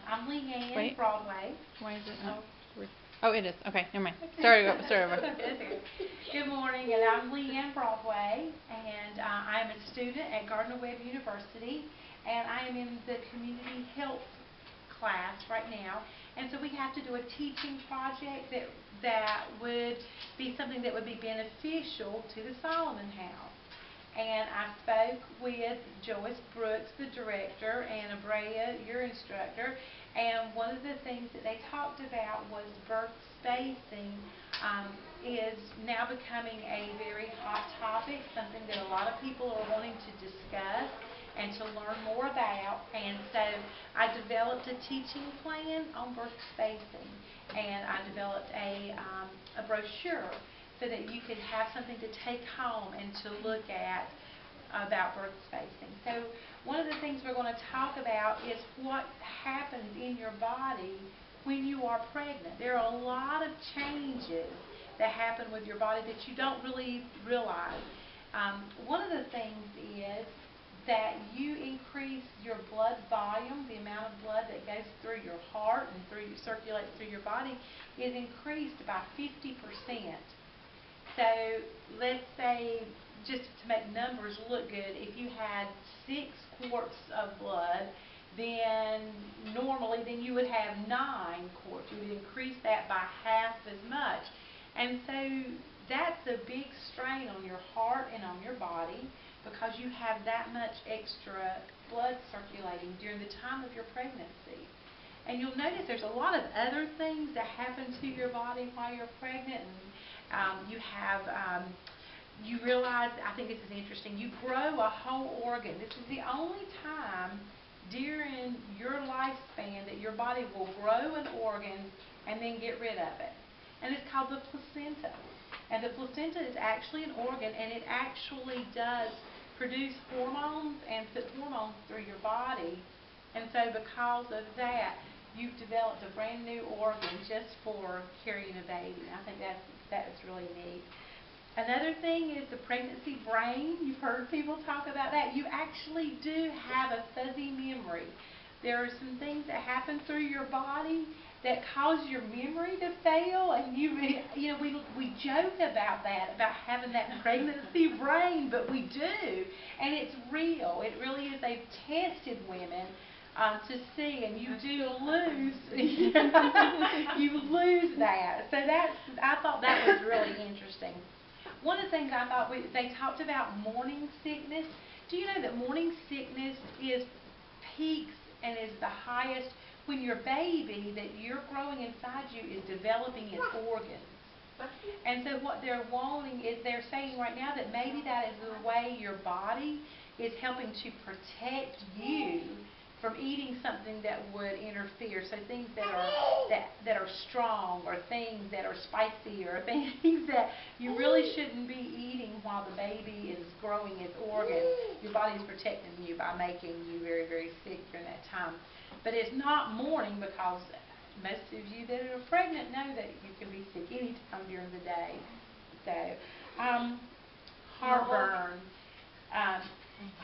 I'm LeeAnne, Wait. Broadway. Why is it not? Oh, it is. Okay, never mind. Okay. Sorry over. Good morning, and I'm LeeAnne Broadway, and I am a student at Gardner-Webb University, and I am in the community health class right now. And so we have to do a teaching project that would be something that would be beneficial to the Solomon House. And I spoke with Joyce Brooks, the director, and Abrea, your instructor, and one of the things that they talked about was birth spacing is now becoming a very hot topic, something that a lot of people are wanting to discuss and to learn more about. And so I developed a teaching plan on birth spacing, and I developed a brochure so that you could have something to take home and to look at about birth spacing. So one of the things we're going to talk about is what happens in your body when you are pregnant. There are a lot of changes that happen with your body that you don't really realize. One of the things is that you increase your blood volume, the amount of blood that goes through your heart and circulates through your body is increased by 50%. So let's say, just to make numbers look good, if you had 6 quarts of blood, then normally you would have 9 quarts. You would increase that by half as much. And so that's a big strain on your heart and on your body because you have that much extra blood circulating during the time of your pregnancy. And you'll notice there's a lot of other things that happen to your body while you're pregnant. And you realize, I think this is interesting, you grow a whole organ. This is the only time during your lifespan that your body will grow an organ and then get rid of it. And it's called the placenta. And the placenta is actually an organ, and it actually does produce hormones and put hormones through your body. And so because of that, you've developed a brand new organ just for carrying a baby. I think that's really neat. Another thing is the pregnancy brain. You've heard people talk about that. You actually do have a fuzzy memory. There are some things that happen through your body that cause your memory to fail, and we joke about that, about having that pregnancy brain, but we do, and it's real. It really is. They've tested women to see, and you do lose. You lose that. So I thought that was really interesting. One of the things I thought, they talked about morning sickness. Do you know that morning sickness peaks and is the highest when your baby that you're growing inside you is developing its organs? And so what they're wanting is, they're saying right now that maybe that is the way your body is helping to protect you from eating something that would interfere. So things that are strong, or things that are spicy, or things that you really shouldn't be eating while the baby is growing its organs. Your body is protecting you by making you very, very sick during that time. But it's not morning, because most of you that are pregnant know that you can be sick any time during the day. So, heartburn.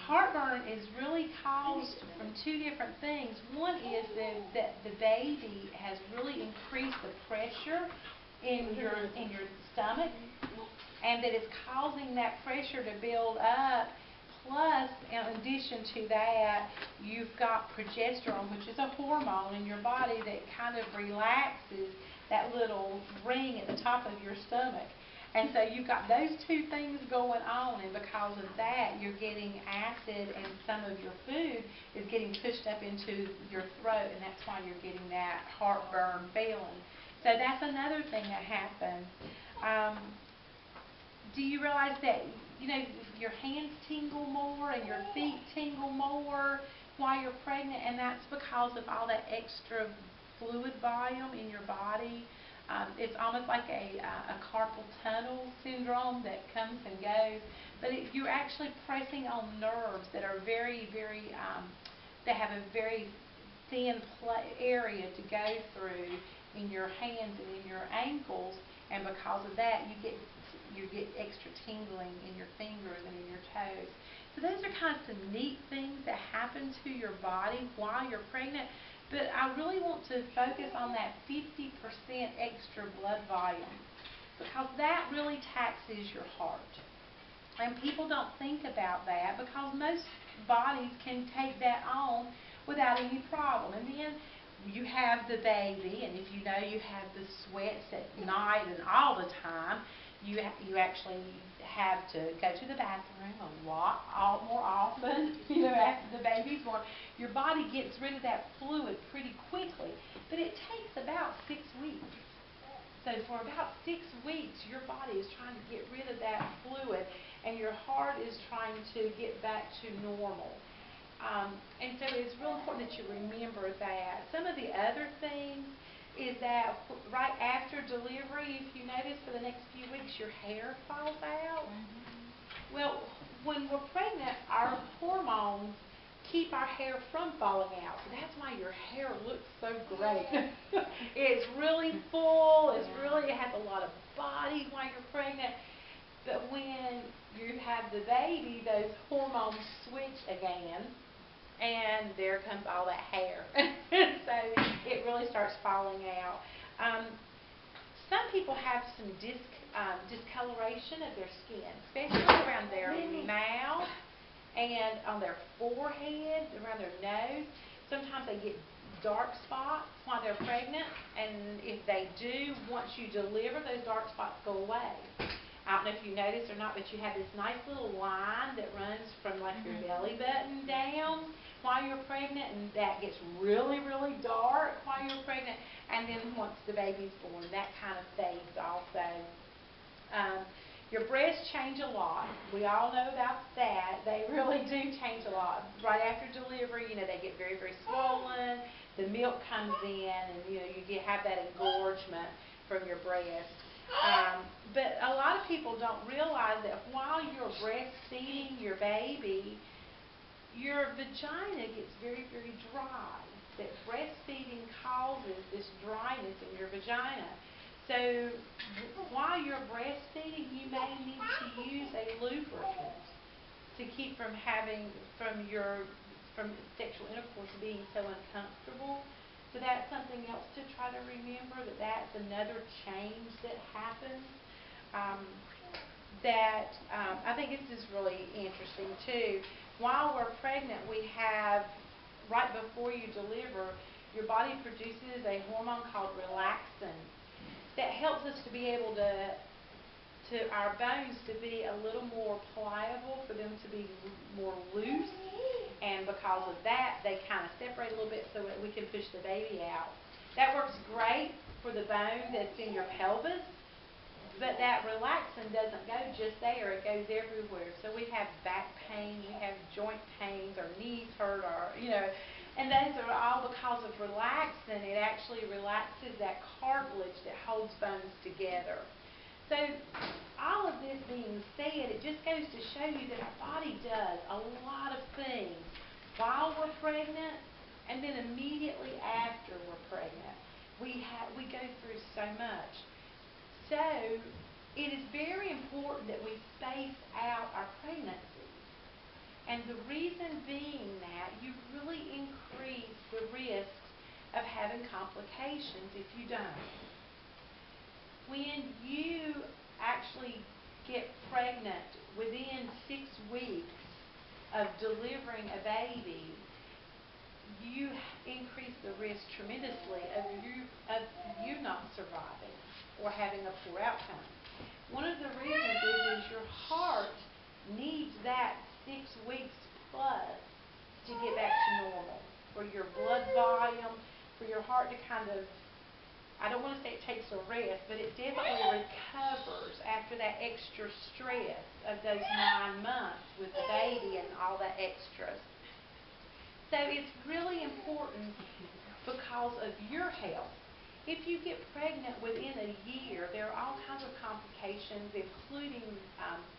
Heartburn is really caused from 2 different things. One is that the baby has really increased the pressure in your stomach, and that it's causing that pressure to build up. Plus, in addition to that, you've got progesterone, which is a hormone in your body that kind of relaxes that little ring at the top of your stomach. And so you've got those 2 things going on, and because of that, you're getting acid, and some of your food is getting pushed up into your throat, and that's why you're getting that heartburn feeling. So that's another thing that happens. Do you realize that, your hands tingle more and your feet tingle more while you're pregnant? And that's because of all that extra fluid volume in your body. It's almost like a carpal tunnel syndrome that comes and goes. But you're actually pressing on nerves that are very, very, that have a very thin area to go through in your hands and in your ankles. And because of that, you get extra tingling in your fingers and in your toes. So those are kind of some neat things that happen to your body while you're pregnant. But I really want to focus on that 50% extra blood volume because that really taxes your heart. And people don't think about that because most bodies can take that on without any problem. And then you have the baby, and if you know you have the sweats at night and all the time, you actually have to go to the bathroom more often, after the baby's born. Your body gets rid of that fluid pretty quickly, but it takes about 6 weeks. So for about 6 weeks, your body is trying to get rid of that fluid, and your heart is trying to get back to normal. And so it's real important that you remember that. Some of the other things is that right after delivery, if you notice for the next few weeks, your hair falls out. Mm-hmm. Well, when we're pregnant, our hormones keep our hair from falling out. So that's why your hair looks so great. It's really full. It has a lot of body while you're pregnant. But when you have the baby, those hormones switch again, and there comes all that hair. So it really starts falling out. Some people have some discoloration of their skin, especially around their mouth and on their forehead, around their nose. Sometimes they get dark spots while they're pregnant, and if they do, once you deliver, those dark spots go away. I don't know if you noticed or not, but you have this nice little line that runs from like your belly button down while you're pregnant, and that gets really, really dark while you're pregnant, and then once the baby's born, that kind of fades also. Your breasts change a lot. We all know about that. They really do change a lot. Right after delivery, they get very, very swollen. The milk comes in, and you have that engorgement from your breast. But a lot of people don't realize that while you're breastfeeding your baby, your vagina gets very, very dry. That breastfeeding causes this dryness in your vagina. So while you're breastfeeding, you may need to use a lubricant to keep from sexual intercourse being so uncomfortable. So that's something else to try to remember, that's another change that happens. I think this is really interesting too. While we're pregnant, we have, right before you deliver, your body produces a hormone called relaxin that helps us to be able to our bones to be a little more pliable, for them to be more loose, and because of that, they kind of separate a little bit so that we can push the baby out. That works great for the bone that's in your pelvis, but that relaxin doesn't go just there, it goes everywhere. So we have back pain, we have joint pains, our knees hurt, and those are all because of relaxin. It actually relaxes that cartilage that holds bones together. So all of this being said, it just goes to show you that our body does a lot of things while we're pregnant, and then immediately after we're pregnant. We go through so much. So it is very important that we space out our pregnancies. And the reason being that you really increase the risks of having complications if you don't. When you actually get pregnant within 6 weeks of delivering a baby, you increase the risk tremendously of you not surviving or having a poor outcome. One of the reasons is your heart needs that 6 weeks plus to get back to normal, for your blood volume, for your heart to kind of, I don't want to say it takes a rest, but it definitely recovers after that extra stress of those 9 months with the baby and all that extras. So it's really important because of your health. If you get pregnant within a year, there are all kinds of complications, including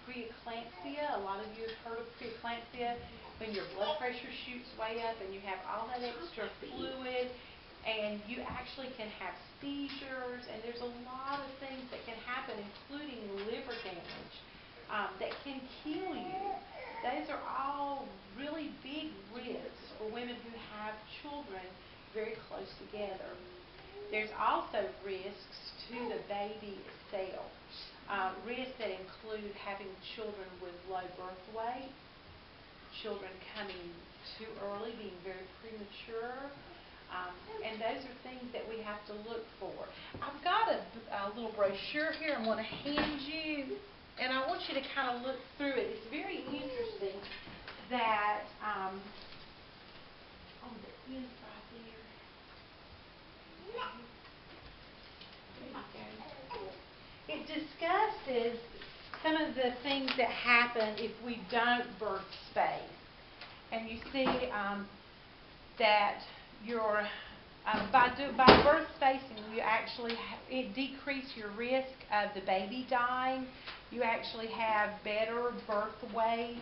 preeclampsia. A lot of you have heard of preeclampsia, when your blood pressure shoots way up and you have all that extra fluid, and you actually can have seizures, and there's a lot of things that can happen, including liver damage, that can kill you. Those are all really big risks for women who have children very close together. There's also risks to the baby itself. Risks that include having children with low birth weight, children coming too early, being very premature, and those are things that we have to look for. I've got a little brochure here I'm going to hand you, and I want you to kind of look through it. It's very interesting that on the inside there, it discusses some of the things that happen if we don't birth space. And you see that your by birth spacing, you actually it decrease your risk of the baby dying. You actually have better birth weight.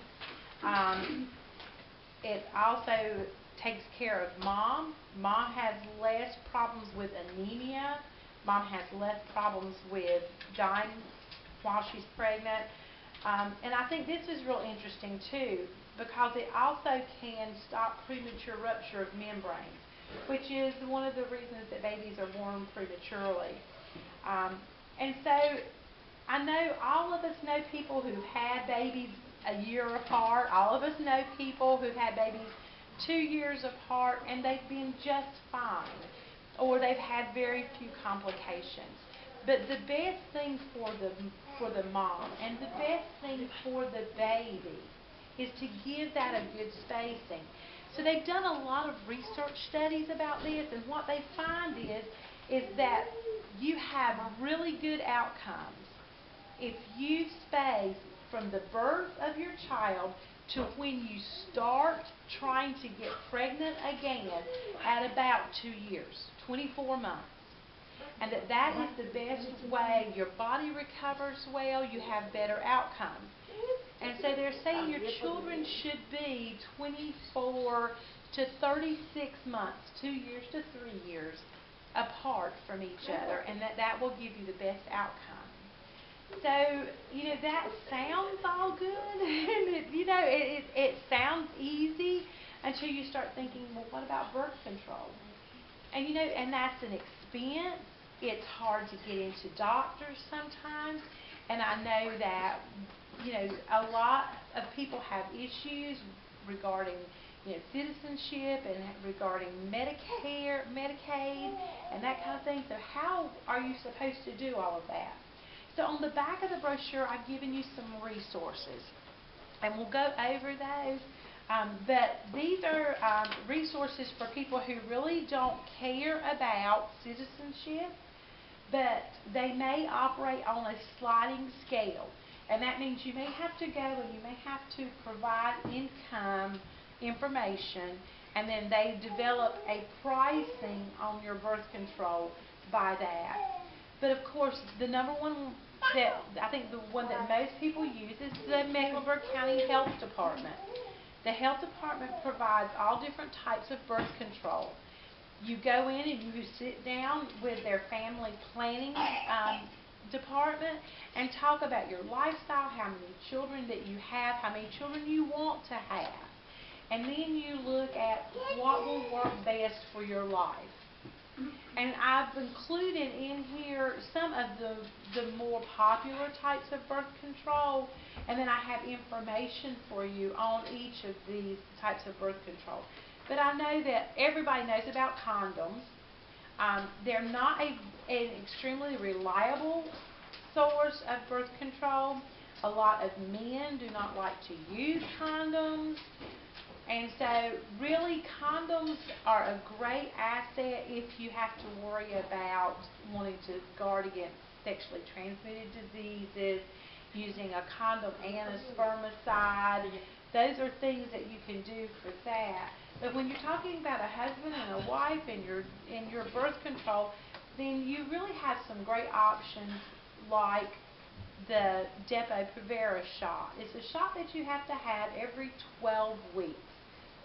It also takes care of mom. Mom has less problems with anemia. Mom has less problems with dying while she's pregnant. And I think this is real interesting too, because it also can stop premature rupture of membranes, which is one of the reasons that babies are born prematurely. And so I know all of us know people who've had babies a year apart. All of us know people who've had babies 2 years apart, and they've been just fine, or they've had very few complications. But the best thing for the mom and the best thing for the baby is to give that a good spacing. So they've done a lot of research studies about this, and what they find is that you have really good outcomes if you space from the birth of your child to when you start trying to get pregnant again at about 2 years, 24 months. And that is the best way. Your body recovers well, you have better outcomes. And so they're saying your children should be 24 to 36 months, 2 years to 3 years apart from each other, and that will give you the best outcome. So, that sounds all good, and it sounds easy until you start thinking, well, what about birth control? And and that's an expense. It's hard to get into doctors sometimes, and I know that a lot of people have issues regarding citizenship and regarding Medicare, Medicaid, and that kind of thing. So how are you supposed to do all of that? So on the back of the brochure, I've given you some resources, and we'll go over those. But these are resources for people who really don't care about citizenship, but they may operate on a sliding scale. And that means you may have to go and you may have to provide income information, and then they develop a pricing on your birth control by that. But of course, the number one that I think the one that most people use is the Mecklenburg County Health Department. The health department provides all different types of birth control. You go in and you sit down with their family planning department and talk about your lifestyle, how many children that you have, how many children you want to have. And then you look at what will work best for your life. And I've included in here some of the more popular types of birth control, and then I have information for you on each of these types of birth control. But I know that everybody knows about condoms. They're not an extremely reliable source of birth control. A lot of men do not like to use condoms. And so really condoms are a great asset if you have to worry about wanting to guard against sexually transmitted diseases, using a condom and a spermicide. Those are things that you can do for that. But when you're talking about a husband and a wife and your birth control, then you really have some great options like the Depo-Provera shot. It's a shot that you have to have every 12 weeks.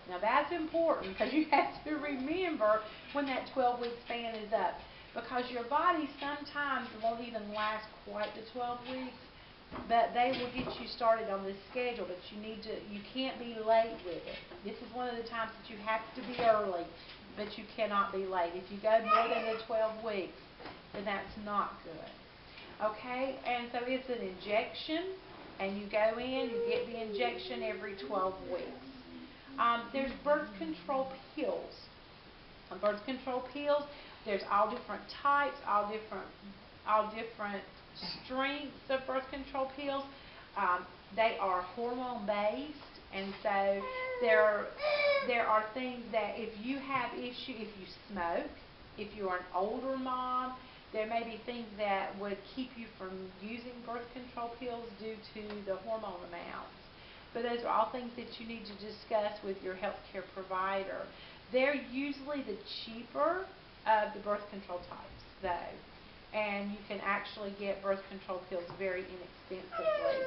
Now that's important because you have to remember when that 12-week span is up, because your body sometimes won't even last quite the 12 weeks, but they will get you started on this schedule, but you can't be late with it. This is one of the times that you have to be early. but you cannot be late. If you go more than the 12 weeks, then that's not good. Okay, and so it's an injection, and you go in, you get the injection every 12 weeks. There's birth control pills. Birth control pills, there's all different types, all different strengths of birth control pills. They are hormone based, and so there are things that if you have issue, if you smoke, if you are an older mom, there may be things that would keep you from using birth control pills due to the hormone amounts. But those are all things that you need to discuss with your healthcare provider. They're usually the cheaper of the birth control types, though, and you can actually get birth control pills very inexpensively.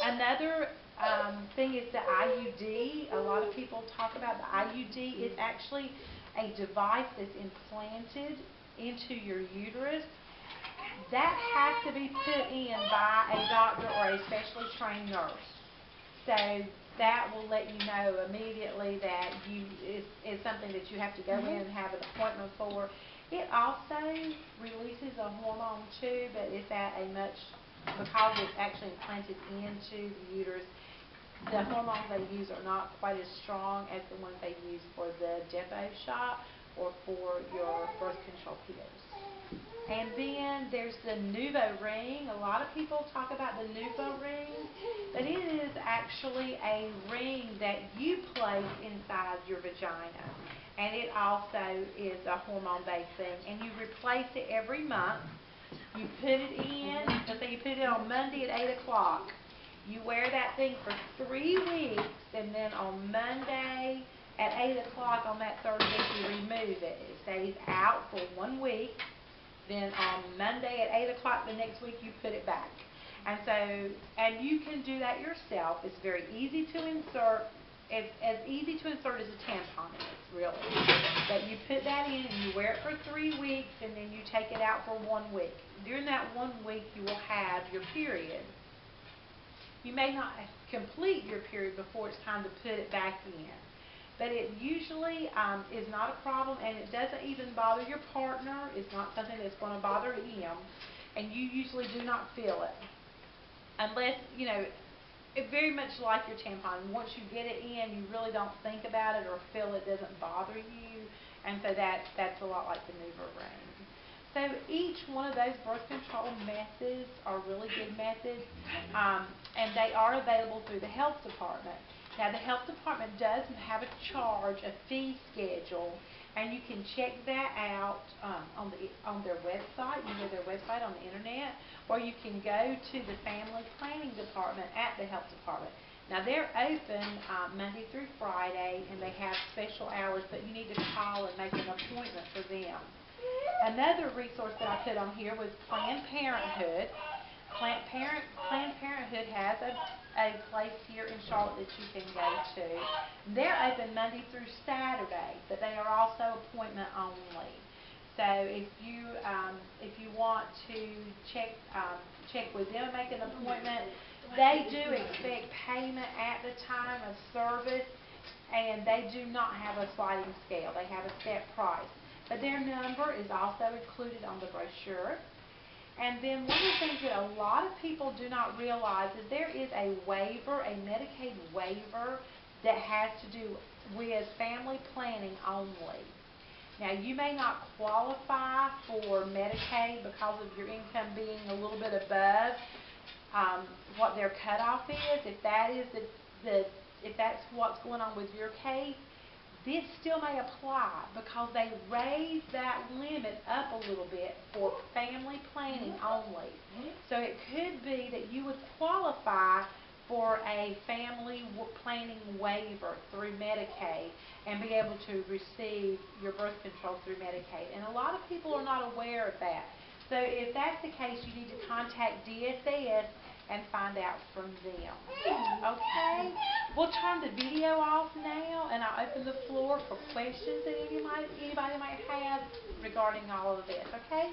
Another thing is the IUD. A lot of people talk about the IUD. It's actually a device that's implanted into your uterus. That has to be put in by a doctor or a specially trained nurse. So that will let you know immediately that it's something that you have to go in and have an appointment for. It also releases a hormone too, but it's at a much, because it's actually implanted into the uterus, the hormones they use are not quite as strong as the ones they use for the depot shot or for your birth control pills. And then there's the Nuvo ring. A lot of people talk about the Nuvo ring, but it is actually a ring that you place inside your vagina. And it also is a hormone-based thing. And you replace it every month. You put it in, let's say you put it on Monday at 8 o'clock. You wear that thing for 3 weeks, and then on Monday at 8 o'clock on that third week you remove it. It stays out for 1 week. Then on Monday at 8 o'clock the next week you put it back. And you can do that yourself. It's very easy to insert. It's as easy to insert as a tampon is, really. But you put that in and you wear it for 3 weeks, and then you take it out for 1 week. During that 1 week you will have your period. You may not complete your period before it's time to put it back in. But it usually is not a problem, and it doesn't even bother your partner. It's not something that's going to bother him, and you usually do not feel it. Unless, it very much like your tampon. Once you get it in, you really don't think about it or feel it doesn't bother you, and so that's a lot like the Nuvo ring. So each one of those birth control methods are really good methods, and they are available through the health department. Now, the health department does have a charge, a fee schedule, and you can check that out on their website. You can go to their website on the internet, or you can go to the family planning department at the health department. Now, they're open Monday through Friday, and they have special hours, but you need to call and make an appointment for them. Another resource that I put on here was Planned Parenthood. Planned Parenthood has a place here in Charlotte that you can go to. They're open Monday through Saturday, but they are also appointment only. So if you want to check with them and make an appointment, they do expect payment at the time of service, and they do not have a sliding scale. They have a set price. But their number is also included on the brochure. And then one of the things that a lot of people do not realize is there is a waiver, a Medicaid waiver, that has to do with family planning only. Now, you may not qualify for Medicaid because of your income being a little bit above what their cutoff is. If that is if that's what's going on with your case, this still may apply because they raised that limit up a little bit for family planning only. So it could be that you would qualify for a family planning waiver through Medicaid and be able to receive your birth control through Medicaid. And a lot of people are not aware of that. So if that's the case, you need to contact DSS and find out from them. Okay? We'll turn the video off now, and I'll open the floor for questions that anybody might have regarding all of this. Okay?